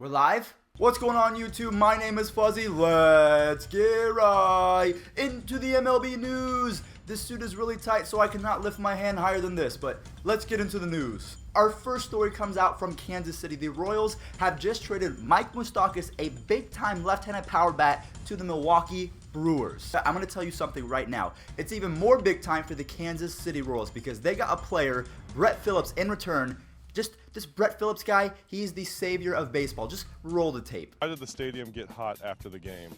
We're live? What's going on YouTube? My name is Fuzzy. Let's get right into the MLB news. This suit is really tight so I cannot lift my hand higher than this, but let's get into the news. Our first story comes out from Kansas City. The Royals have just traded Mike Moustakas, a big-time left-handed power bat, to the Milwaukee Brewers. I'm going to tell you something right now. It's even more big time for the Kansas City Royals because they got a player, Brett Phillips, in return. Just this Brett Phillips guy, he's the savior of baseball. Just roll the tape. Why did the stadium get hot after the game?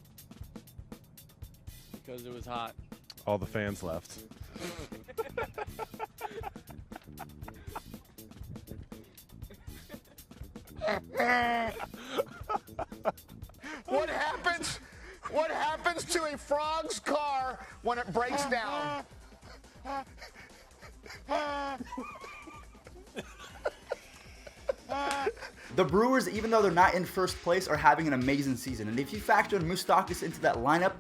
Because it was hot. All the fans left. What happens to a frog's car when it breaks down? The Brewers, even though they're not in first place, are having an amazing season. And if you factor in Moustakas into that lineup,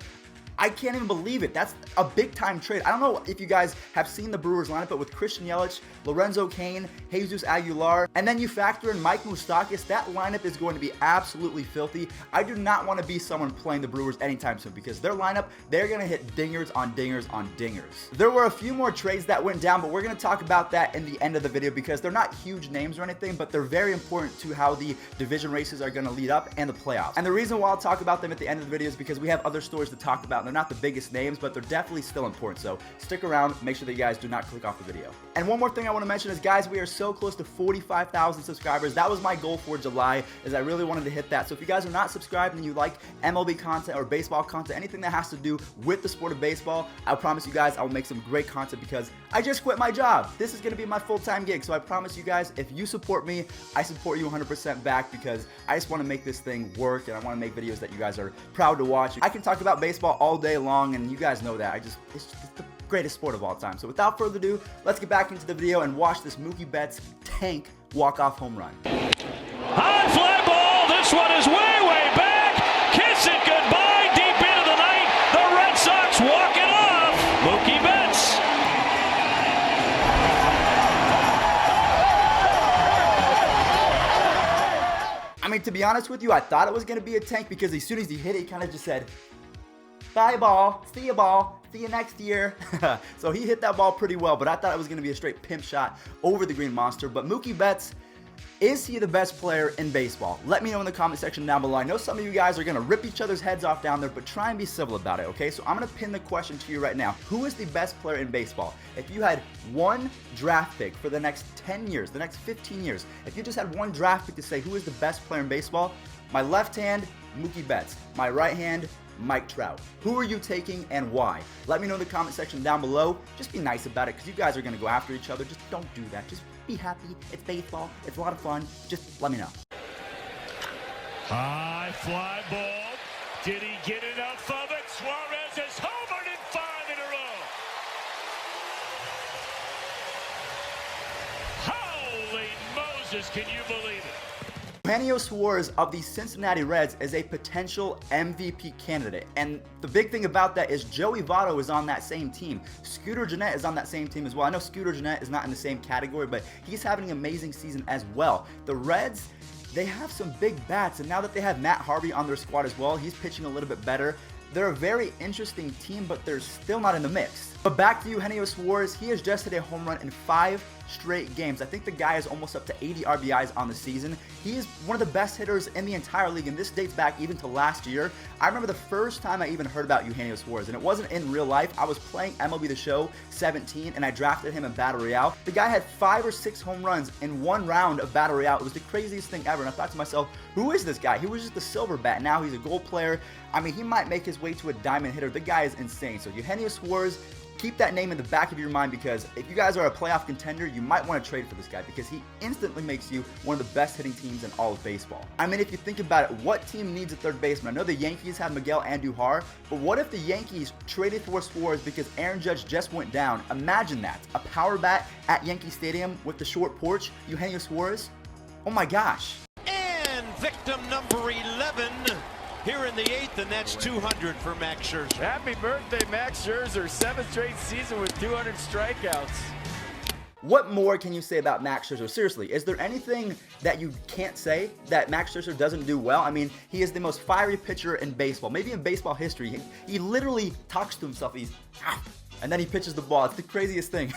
I can't even believe it. That's a big-time trade. I don't know if you guys have seen the Brewers lineup, but with Christian Yelich, Lorenzo Cain, Jesus Aguilar, and then you factor in Mike Moustakas, that lineup is going to be absolutely filthy. I do not want to be someone playing the Brewers anytime soon because their lineup, they're going to hit dingers on dingers on dingers. There were a few more trades that went down, but we're going to talk about that in the end of the video because they're not huge names or anything, but they're very important to how the division races are going to lead up and the playoffs. And the reason why I'll talk about them at the end of the video is because we have other stories to talk about. They're not the biggest names, but they're definitely still important. So stick around, make sure that you guys do not click off the video. And one more thing I want to mention is, guys, we are so close to 45,000 subscribers. That was my goal for July, is I really wanted to hit that. So if you guys are not subscribed and you like MLB content or baseball content, anything that has to do with the sport of baseball, I promise you guys I will make some great content because I just quit my job. This is going to be my full-time gig. So I promise you guys, if you support me, I support you 100% back because I just want to make this thing work and I want to make videos that you guys are proud to watch. I can talk about baseball all day long, and you guys know that. It's the greatest sport of all time. So without further ado, let's get back into the video and watch this Mookie Betts tank walk-off home run. High fly ball. This one is way back. Kiss it goodbye. Deep into the night. The Red Sox walk it off. Mookie Betts. I mean, to be honest with you, I thought it was going to be a tank because as soon as he hit it, he kind of just said, bye ball, see you next year. So he hit that ball pretty well, but I thought it was going to be a straight pimp shot over the green monster. But Mookie Betts, is he the best player in baseball? Let me know in the comment section down below. I know some of you guys are going to rip each other's heads off down there, but try and be civil about it, okay? So I'm going to pin the question to you right now. Who is the best player in baseball? If you had one draft pick for the next 10 years, the next 15 years, if you just had one draft pick to say who is the best player in baseball, my left hand, Mookie Betts. My right hand, Mike Trout. Who are you taking and why? Let me know in the comment section down below. Just be nice about it because you guys are going to go after each other. Just don't do that. Just be happy. It's baseball. It's a lot of fun. Just let me know. High fly ball. Did he get enough of it? Suarez has homered in 5 in a row. Holy Moses, can you believe it? Eugenio Suarez of the Cincinnati Reds is a potential MVP candidate, and the big thing about that is Joey Votto is on that same team. Scooter Gennett is on that same team as well. I know Scooter Gennett is not in the same category, but he's having an amazing season as well. The Reds, they have some big bats, and now that they have Matt Harvey on their squad as well, he's pitching a little bit better. They're a very interesting team, but they're still not in the mix. But back to Eugenio Suarez, he has just hit a home run in 5 straight games. I think the guy is almost up to 80 RBIs on the season. He is one of the best hitters in the entire league, and this dates back even to last year. I remember the first time I even heard about Eugenio Suarez, and it wasn't in real life. I was playing MLB The Show 17, and I drafted him in Battle Royale. The guy had 5 or 6 home runs in one round of Battle Royale. It was the craziest thing ever, and I thought to myself, who is this guy? He was just a silver bat. Now he's a gold player. I mean, he might make his way to a diamond hitter. The guy is insane. So Eugenio Suarez, keep that name in the back of your mind because if you guys are a playoff contender, you might want to trade for this guy because he instantly makes you one of the best hitting teams in all of baseball. I mean, if you think about it, what team needs a third baseman? I know the Yankees have Miguel Andujar, but what if the Yankees traded for Suarez because Aaron Judge just went down? Imagine that. A power bat at Yankee Stadium with the short porch, Eugenio Suarez. Oh my gosh. And victim number 11 here in the 8th, and that's 200 for Max Scherzer. Happy birthday, Max Scherzer. 7th straight season with 200 strikeouts. What more can you say about Max Scherzer? Seriously, is there anything that you can't say that Max Scherzer doesn't do well? I mean, he is the most fiery pitcher in baseball, maybe in baseball history. He literally talks to himself. He's and then he pitches the ball. It's the craziest thing.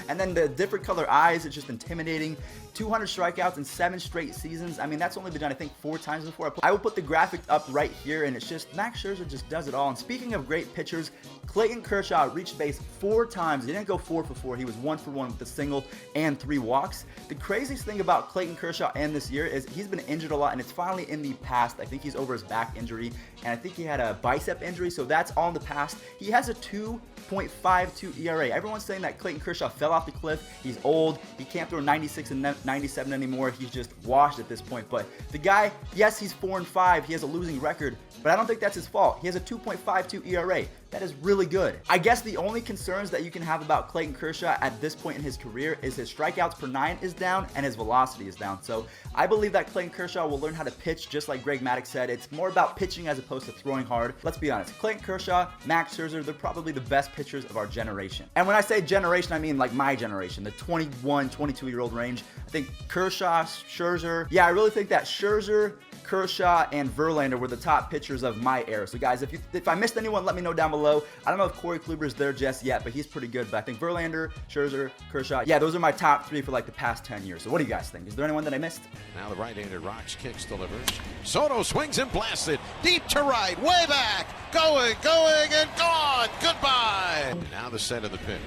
And then the different color eyes, it's just intimidating. 200 strikeouts in 7 straight seasons. I mean, that's only been done, I think, 4 times before. I will put the graphic up right here, and it's just Max Scherzer just does it all. And speaking of great pitchers, Clayton Kershaw reached base 4 times. He didn't go 4 for 4. He was 1 for 1 with a single and 3 walks. The craziest thing about Clayton Kershaw and this year is he's been injured a lot, and it's finally in the past. I think he's over his back injury, and I think he had a bicep injury, so that's all in the past. He has a 2.52 ERA. Everyone's saying that Clayton Kershaw fell off the cliff. He's old. He can't throw 96 and 97 anymore. He's just washed at this point. But the guy, yes, he's 4-5. He has a losing record, but I don't think that's his fault. He has a 2.52 ERA. That is really good. I guess the only concerns that you can have about Clayton Kershaw at this point in his career is his strikeouts per 9 is down and his velocity is down. So I believe that Clayton Kershaw will learn how to pitch just like Greg Maddux said. It's more about pitching as opposed to throwing hard. Let's be honest. Clayton Kershaw, Max Scherzer, they're probably the best pitchers of our generation. And when I say generation, I mean like my generation, the 21, 22-year-old range. I think Kershaw, Scherzer. Yeah, I really think that Scherzer, Kershaw, and Verlander were the top pitchers of my era. So guys, if I missed anyone, let me know down below. I don't know if Corey Kluber's there just yet, but he's pretty good. But I think Verlander, Scherzer, Kershaw, yeah, those are my top 3 for like the past 10 years. So what do you guys think? Is there anyone that I missed? Now the right-handed rocks, kicks, delivers. Soto swings and blasts it deep to right, way back, going, and gone. Goodbye. Now the set of the pitch.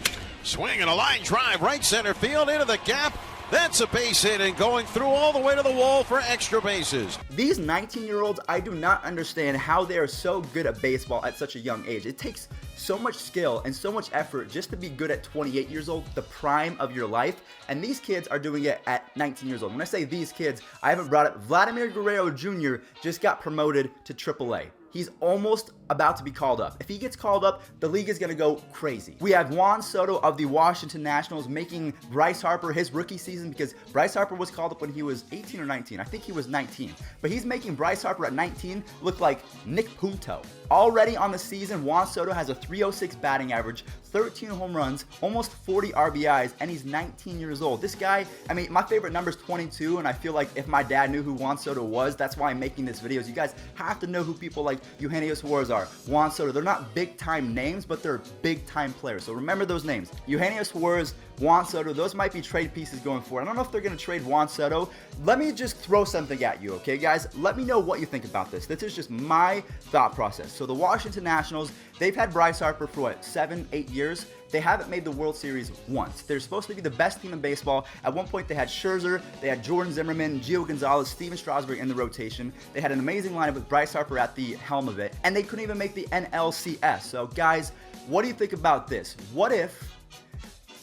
Swing and a line drive, right center field into the gap. That's a base hit and going through all the way to the wall for extra bases. These 19-year-olds, I do not understand how they are so good at baseball at such a young age. It takes so much skill and so much effort just to be good at 28 years old, the prime of your life. And these kids are doing it at 19 years old. When I say these kids, I haven't brought it. Vladimir Guerrero Jr. just got promoted to AAA. He's almost about to be called up. If he gets called up, the league is going to go crazy. We have Juan Soto of the Washington Nationals making Bryce Harper his rookie season, because Bryce Harper was called up when he was 18 or 19. I think he was 19. But he's making Bryce Harper at 19 look like Nick Punto. Already on the season, Juan Soto has a .306 batting average, 13 home runs, almost 40 RBIs, and he's 19 years old. This guy, I mean, my favorite number is 22, and I feel like if my dad knew who Juan Soto was, that's why I'm making this video. You guys have to know who people like Eugenio Suarez are, Juan Soto. They're not big-time names, but they're big-time players. So remember those names. Eugenio Suarez, Juan Soto, those might be trade pieces going forward. I don't know if they're going to trade Juan Soto. Let me just throw something at you, okay, guys? Let me know what you think about this. This is just my thought process. So the Washington Nationals, they've had Bryce Harper for what, 7-8 years? They haven't made the World Series once. They're supposed to be the best team in baseball. At one point, they had Scherzer, they had Jordan Zimmerman, Gio Gonzalez, Steven Strasburg in the rotation. They had an amazing lineup with Bryce Harper at the helm of it, and they couldn't even make the NLCS. So, guys, what do you think about this? What if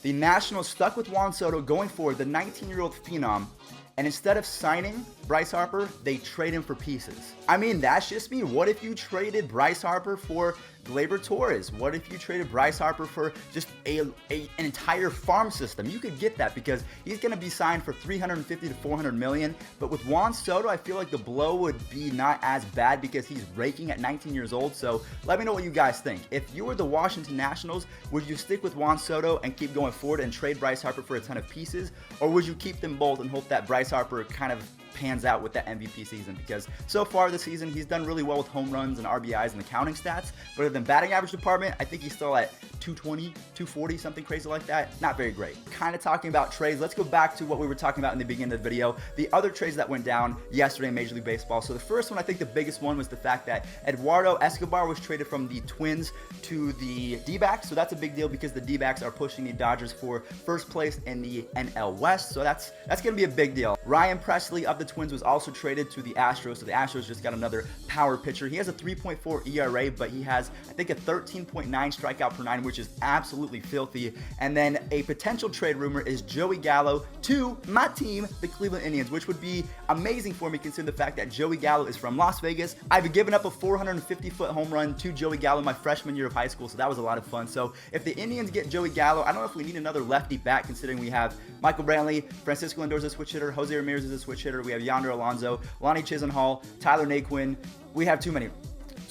the Nationals stuck with Juan Soto going forward, the 19-year-old phenom, and instead of signing Bryce Harper, they trade him for pieces? I mean, that's just me. What if you traded Bryce Harper for Gleyber Torres? What if you traded Bryce Harper for just an entire farm system? You could get that because he's going to be signed for $350 to $400 million. But with Juan Soto, I feel like the blow would be not as bad because he's raking at 19 years old. So let me know what you guys think. If you were the Washington Nationals, would you stick with Juan Soto and keep going forward and trade Bryce Harper for a ton of pieces? Or would you keep them both and hope that Bryce Harper kind of pans out with that MVP season? Because so far this season, he's done really well with home runs and RBIs and the counting stats, but in the batting average department, I think he's still at 220, 240, something crazy like that. Not very great. Kind of talking about trades, let's go back to what we were talking about in the beginning of the video, the other trades that went down yesterday in Major League Baseball. So the first one, I think the biggest one, was the fact that Eduardo Escobar was traded from the Twins to the D-backs. So that's a big deal because the D-backs are pushing the Dodgers for first place in the NL West. So that's going to be a big deal. Ryan Presley of the Twins was also traded to the Astros. So the Astros just got another power pitcher. He has a 3.4 ERA, but he has, I think, a 13.9 strikeout per 9, which is absolutely filthy. And then a potential trade rumor is Joey Gallo to my team, the Cleveland Indians, which would be amazing for me considering the fact that Joey Gallo is from Las Vegas. I've given up a 450-foot home run to Joey Gallo my freshman year of high school, so that was a lot of fun. So if the Indians get Joey Gallo, I don't know if we need another lefty bat considering we have Michael Brantley, Francisco Lindor is a switch hitter, Jose Ramirez is a switch hitter, we have Yonder Alonso, Lonnie Chisenhall, Tyler Naquin. We have too many.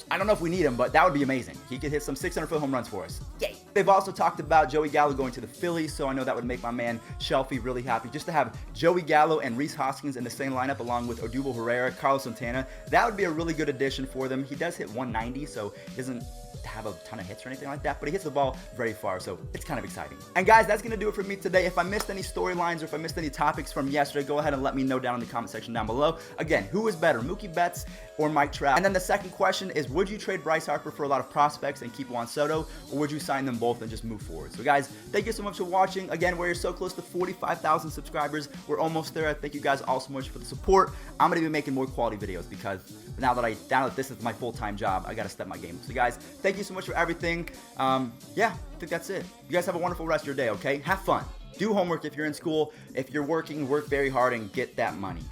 I don't know if we need him, but that would be amazing. He could hit some 600-foot home runs for us. Yay! They've also talked about Joey Gallo going to the Phillies, so I know that would make my man Shelfie really happy. Just to have Joey Gallo and Rhys Hoskins in the same lineup along with Odubel Herrera, Carlos Santana, that would be a really good addition for them. He does hit 190, so he doesn't have a ton of hits or anything like that, but he hits the ball very far, so it's kind of exciting. And guys, that's gonna do it for me today. If I missed any storylines or if I missed any topics from yesterday, go ahead and let me know down in the comment section down below. Again, who is better, Mookie Betts or Mike Trout? And then the second question is, would you trade Bryce Harper for a lot of prospects and keep Juan Soto, or would you sign them both and just move forward? So guys, thank you so much for watching. Again, we're so close to 45,000 subscribers. We're almost there. I thank you guys all so much for the support. I'm gonna be making more quality videos because now that this is my full-time job, I gotta step my game up. So guys, thank you so much for everything. Yeah, I think that's it. You guys have a wonderful rest of your day, okay? Have fun. Do homework if you're in school. If you're working, work very hard and get that money.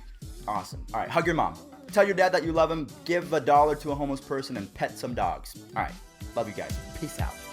Awesome. All right, hug your mom. Tell your dad that you love him. Give $1 to a homeless person and pet some dogs. All right, love you guys. Peace out.